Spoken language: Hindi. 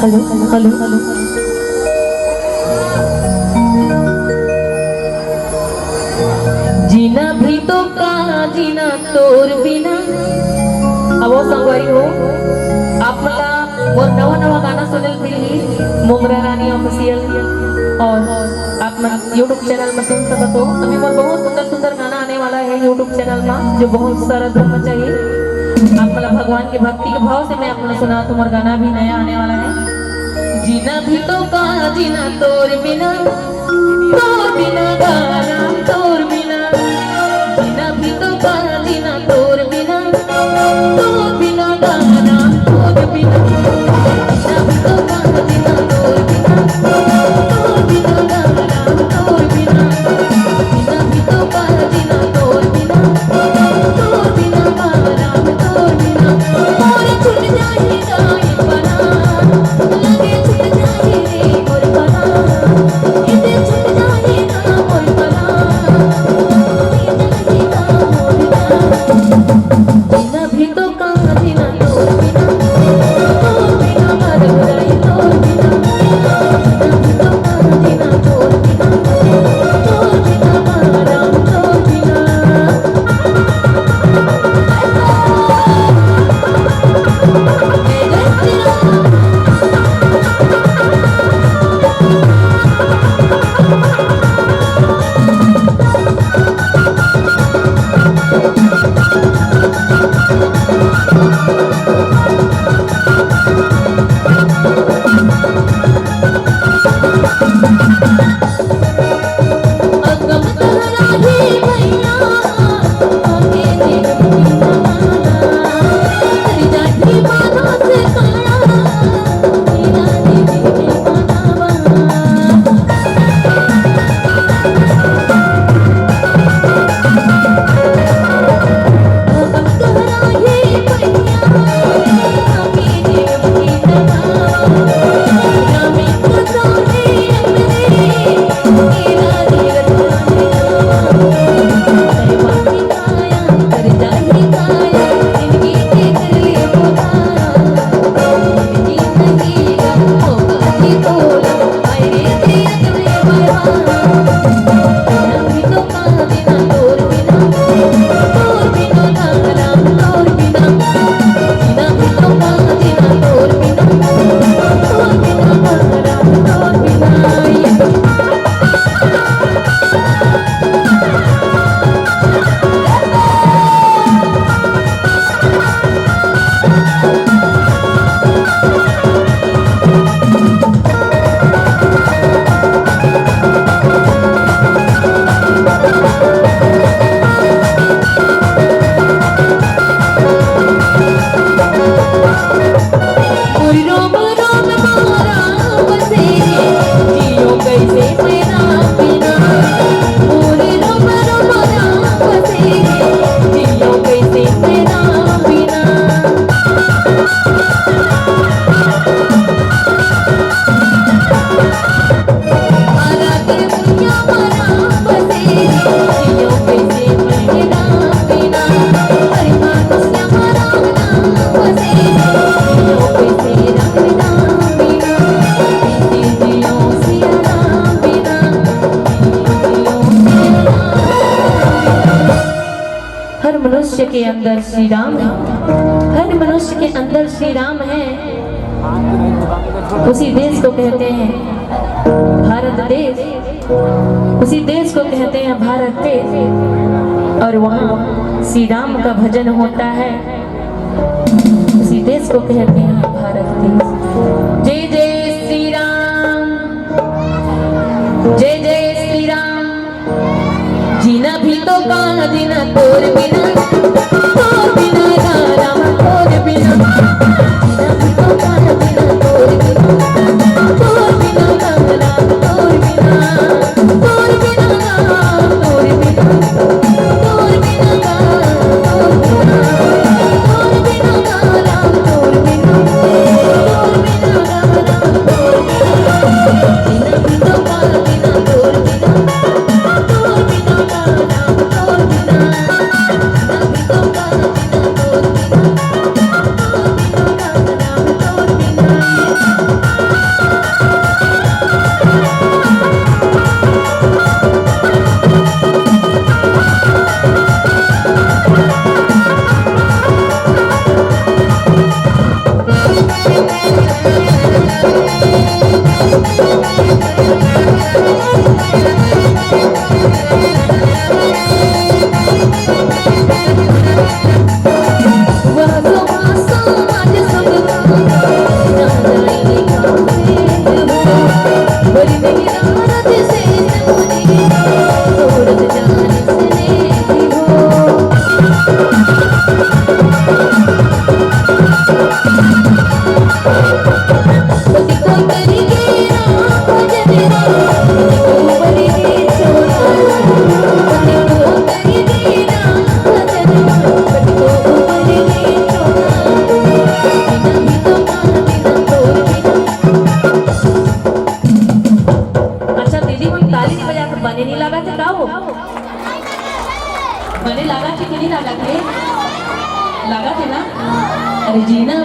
Hello hello hello. जीना भी तो कहाँ जीना तोर बिना। अब वो संगवारी हो आप मला वो नवा नवा गाना सुनल मिली मोगरा रानी ऑफिशियल और आप मन यूट्यूब चैनल में सुन सकते हो। अभी मोर बहुत सुंदर सुंदर गाना आने वाला है यूट्यूब चैनल में जो बहुत सारा धूम मचाइए। आप मतलब भगवान के भक्ति के भाव से मैं आपको सुना तुम्हारा गाना भी नया आने वाला है। जीना भी तो कहाँ जीना तोर बिना गाना तोर बिना। जीना भी तो कहाँ जीना तोर बिना गाना तोर बिना। जीना भी तो कहाँ जीना तोर बिना गाना तोर बिना। जीना भी तो कहाँ जीना तोर बिना गाना तोर बिना। मोर छूट जाएगा ये बना लगे छूट जाए मोर बना इसे छूट जाएगा मोर बना ये जाएगा मोर बना। जीना भी तो कहाँ जीना तोर बिना मर गई तोर बिना। जीना भी तो कहाँ जीना तोर बिना मारा तोर बिना। हर मनुष्य के अंदर श्री राम है। हर मनुष्य के अंदर श्री राम है। उसी देश को कहते हैं भारत देश। उसी देश को कहते हैं भारत देश और वहाँ श्री राम का भजन होता है। उसी देश को कहते हैं भारत देश। जय जय श्री राम जय जय श्री राम। जीना भी तो कहाँ जीना तोर बिना गाना तोर बिना। जीना भी तो कहाँ जीना तोर बिना गाना तोर बिना। तोर बिना गाना तोर बिना। तोर बिना गाना तोर बिना। तोर बिना गाना तोर बिना। तोर बिना गाना तोर बिना। जीना भी तो कहाँ जीना तोर बिना तोर बिना गाना तोर बिना। जीना